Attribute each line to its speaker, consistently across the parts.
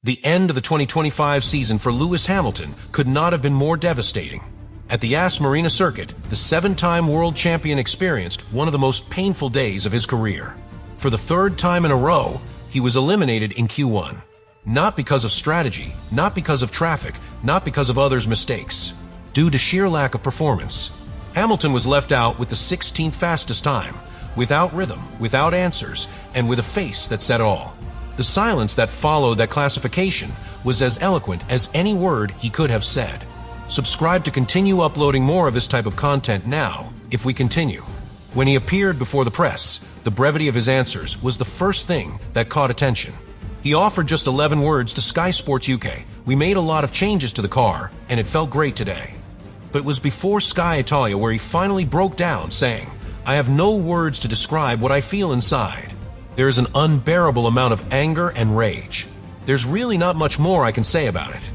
Speaker 1: The end of the 2025 season for Lewis Hamilton could not have been more devastating. At the Yas Marina circuit, the seven-time world champion experienced one of the most painful days of his career. For the third time in a row, he was eliminated in Q1. Not because of strategy, not because of traffic, not because of others' mistakes. Due to sheer lack of performance, Hamilton was left out with the 16th fastest time, without rhythm, without answers, and with a face that said all. The silence that followed that classification was as eloquent as any word he could have said. Subscribe to continue uploading more of this type of content now, if we continue. When he appeared before the press, the brevity of his answers was the first thing that caught attention. He offered just 11 words to Sky Sports UK. "We made a lot of changes to the car, and it felt great today." But it was before Sky Italia where he finally broke down, saying, "I have no words to describe what I feel inside. There is an unbearable amount of anger and rage. There's really not much more I can say about it."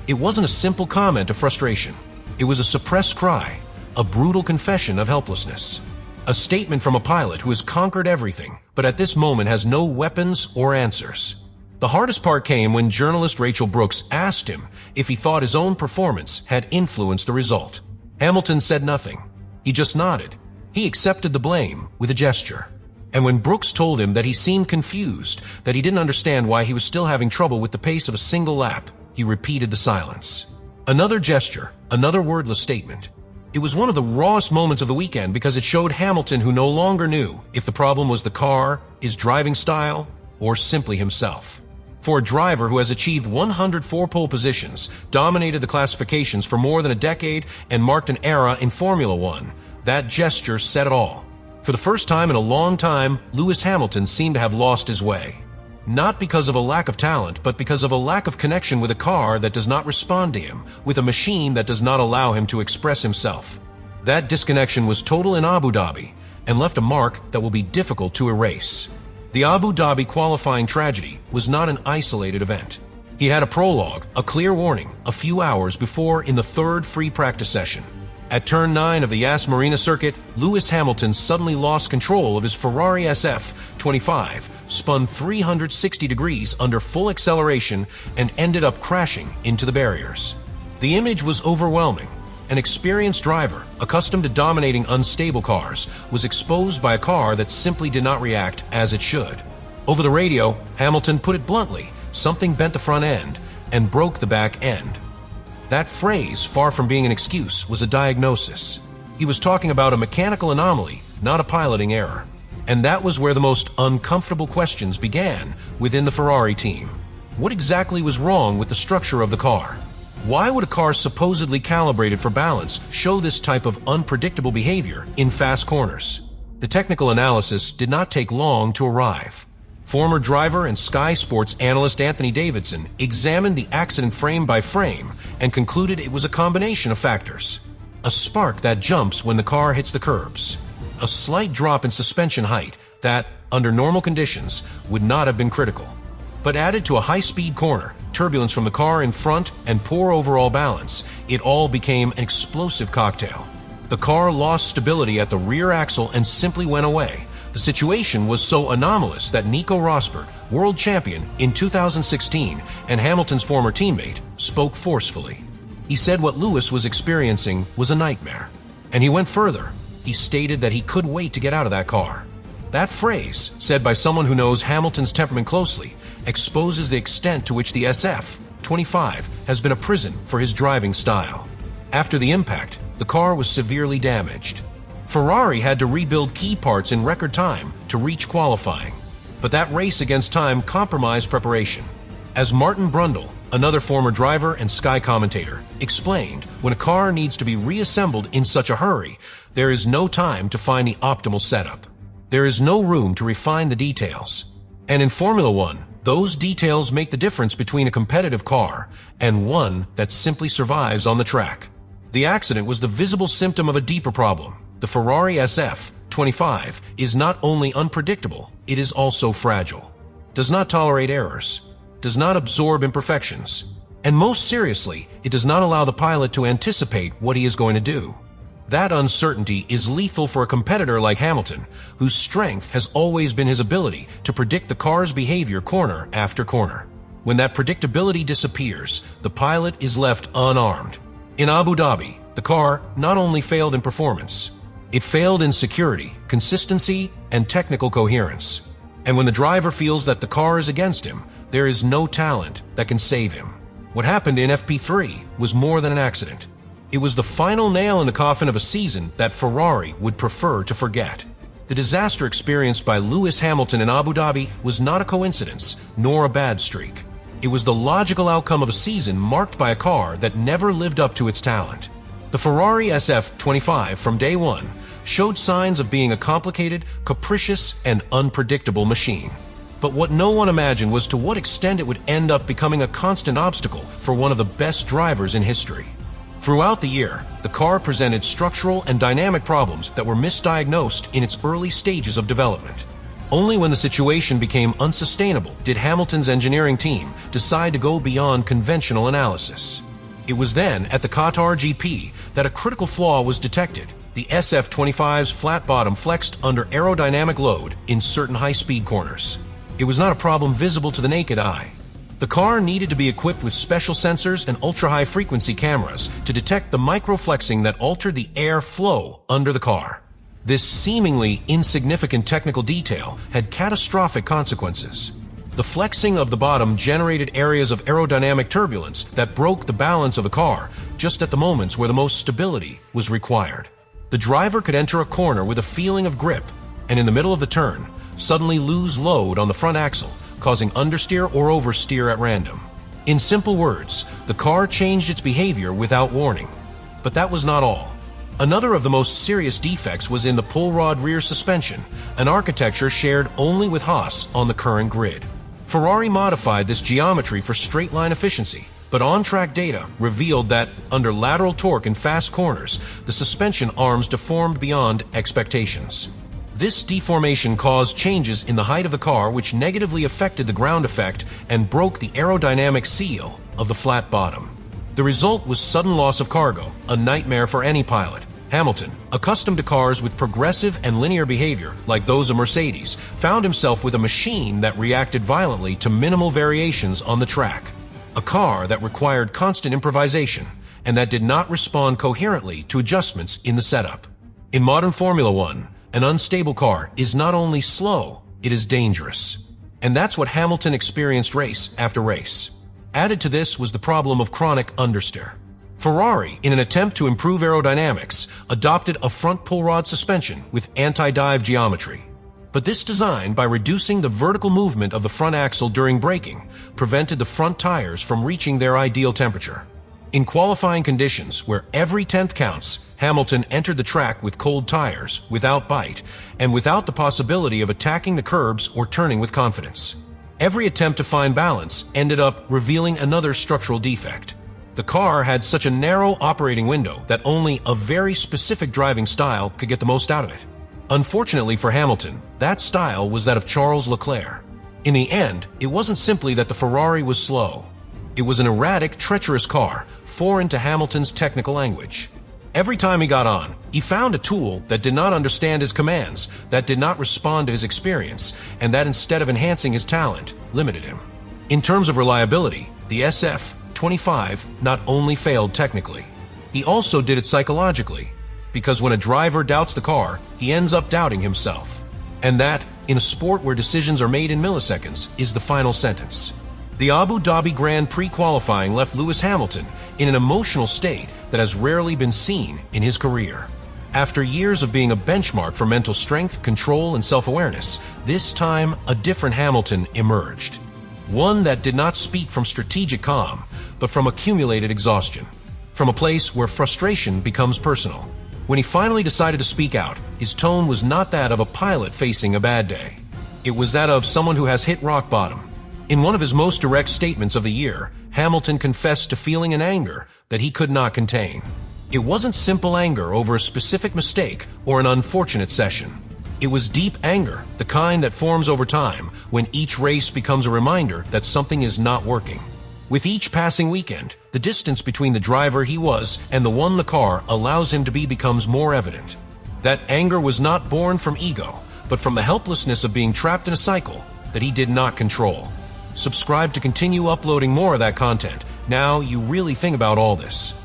Speaker 1: It wasn't a simple comment of frustration. It was a suppressed cry, a brutal confession of helplessness. A statement from a pilot who has conquered everything, but at this moment has no weapons or answers. The hardest part came when journalist Rachel Brooks asked him if he thought his own performance had influenced the result. Hamilton said nothing. He just nodded. He accepted the blame with a gesture. And when Brooks told him that he seemed confused, that he didn't understand why he was still having trouble with the pace of a single lap, he repeated the silence. Another gesture, another wordless statement. It was one of the rawest moments of the weekend because it showed Hamilton who no longer knew if the problem was the car, his driving style, or simply himself. For a driver who has achieved 104 pole positions, dominated the classifications for more than a decade, and marked an era in Formula One, that gesture said it all. For the first time in a long time, Lewis Hamilton seemed to have lost his way. Not because of a lack of talent, but because of a lack of connection with a car that does not respond to him, with a machine that does not allow him to express himself. That disconnection was total in Abu Dhabi and left a mark that will be difficult to erase. The Abu Dhabi qualifying tragedy was not an isolated event. He had a prologue, a clear warning, a few hours before in the third free practice session. At turn 9 of the Yas Marina circuit, Lewis Hamilton suddenly lost control of his Ferrari SF25, spun 360 degrees under full acceleration, and ended up crashing into the barriers. The image was overwhelming. An experienced driver, accustomed to dominating unstable cars, was exposed by a car that simply did not react as it should. Over the radio, Hamilton put it bluntly, something bent the front end and broke the back end. That phrase, far from being an excuse, was a diagnosis. He was talking about a mechanical anomaly, not a piloting error. And that was where the most uncomfortable questions began within the Ferrari team. What exactly was wrong with the structure of the car? Why would a car supposedly calibrated for balance show this type of unpredictable behavior in fast corners? The technical analysis did not take long to arrive. Former driver and Sky Sports analyst Anthony Davidson examined the accident frame by frame and concluded it was a combination of factors. A spark that jumps when the car hits the curbs. A slight drop in suspension height that, under normal conditions, would not have been critical. But added to a high-speed corner, turbulence from the car in front, and poor overall balance, it all became an explosive cocktail. The car lost stability at the rear axle and simply went away. The situation was so anomalous that Nico Rosberg, world champion in 2016 and Hamilton's former teammate, spoke forcefully. He said what Lewis was experiencing was a nightmare. And he went further. He stated that he couldn't wait to get out of that car. That phrase, said by someone who knows Hamilton's temperament closely, exposes the extent to which the SF25 has been a prison for his driving style. After the impact, the car was severely damaged. Ferrari had to rebuild key parts in record time to reach qualifying, but that race against time compromised preparation. As Martin Brundle, another former driver and Sky commentator, explained, when a car needs to be reassembled in such a hurry, there is no time to find the optimal setup. There is no room to refine the details. And in Formula One, those details make the difference between a competitive car and one that simply survives on the track. The accident was the visible symptom of a deeper problem. The Ferrari SF25 is not only unpredictable, it is also fragile. Does not tolerate errors. Does not absorb imperfections. And most seriously, it does not allow the pilot to anticipate what he is going to do. That uncertainty is lethal for a competitor like Hamilton, whose strength has always been his ability to predict the car's behavior corner after corner. When that predictability disappears, the pilot is left unarmed. In Abu Dhabi, the car not only failed in performance, it failed in security, consistency, and technical coherence. And when the driver feels that the car is against him, there is no talent that can save him. What happened in FP3 was more than an accident. It was the final nail in the coffin of a season that Ferrari would prefer to forget. The disaster experienced by Lewis Hamilton in Abu Dhabi was not a coincidence, nor a bad streak. It was the logical outcome of a season marked by a car that never lived up to its talent. The Ferrari SF25 from day one showed signs of being a complicated, capricious, and unpredictable machine. But what no one imagined was to what extent it would end up becoming a constant obstacle for one of the best drivers in history. Throughout the year, the car presented structural and dynamic problems that were misdiagnosed in its early stages of development. Only when the situation became unsustainable did Hamilton's engineering team decide to go beyond conventional analysis. It was then, at the Qatar GP, that a critical flaw was detected. The SF25's flat bottom flexed under aerodynamic load in certain high-speed corners. It was not a problem visible to the naked eye. The car needed to be equipped with special sensors and ultra-high-frequency cameras to detect the microflexing that altered the air flow under the car. This seemingly insignificant technical detail had catastrophic consequences. The flexing of the bottom generated areas of aerodynamic turbulence that broke the balance of the car just at the moments where the most stability was required. The driver could enter a corner with a feeling of grip, and in the middle of the turn, suddenly lose load on the front axle, causing understeer or oversteer at random. In simple words, the car changed its behavior without warning. But that was not all. Another of the most serious defects was in the pull rod rear suspension, an architecture shared only with Haas on the current grid. Ferrari modified this geometry for straight-line efficiency, but on-track data revealed that, under lateral torque in fast corners, the suspension arms deformed beyond expectations. This deformation caused changes in the height of the car which negatively affected the ground effect and broke the aerodynamic seal of the flat bottom. The result was sudden loss of cargo, a nightmare for any pilot. Hamilton, accustomed to cars with progressive and linear behavior like those of Mercedes, found himself with a machine that reacted violently to minimal variations on the track. A car that required constant improvisation and that did not respond coherently to adjustments in the setup. In modern Formula One, an unstable car is not only slow, it is dangerous. And that's what Hamilton experienced race after race. Added to this was the problem of chronic understeer. Ferrari, in an attempt to improve aerodynamics, adopted a front pull rod suspension with anti-dive geometry. But this design, by reducing the vertical movement of the front axle during braking, prevented the front tires from reaching their ideal temperature. In qualifying conditions where every tenth counts, Hamilton entered the track with cold tires, without bite, and without the possibility of attacking the curbs or turning with confidence. Every attempt to find balance ended up revealing another structural defect. The car had such a narrow operating window that only a very specific driving style could get the most out of it. Unfortunately for Hamilton, that style was that of Charles Leclerc. In the end, it wasn't simply that the Ferrari was slow. It was an erratic, treacherous car, foreign to Hamilton's technical language. Every time he got on, he found a tool that did not understand his commands, that did not respond to his experience, and that instead of enhancing his talent, limited him. In terms of reliability, the SF25 not only failed technically, he also did it psychologically, because when a driver doubts the car, he ends up doubting himself. And that, in a sport where decisions are made in milliseconds, is the final sentence. The Abu Dhabi Grand Prix qualifying left Lewis Hamilton in an emotional state that has rarely been seen in his career. After years of being a benchmark for mental strength, control, and self-awareness, this time a different Hamilton emerged. One that did not speak from strategic calm, but from accumulated exhaustion. From a place where frustration becomes personal. When he finally decided to speak out, his tone was not that of a pilot facing a bad day. It was that of someone who has hit rock bottom. In one of his most direct statements of the year, Hamilton confessed to feeling an anger that he could not contain. It wasn't simple anger over a specific mistake or an unfortunate session. It was deep anger, the kind that forms over time when each race becomes a reminder that something is not working. With each passing weekend, the distance between the driver he was and the one the car allows him to be becomes more evident. That anger was not born from ego, but from the helplessness of being trapped in a cycle that he did not control. subscribe to continue uploading more of that content. Now you really think about all this.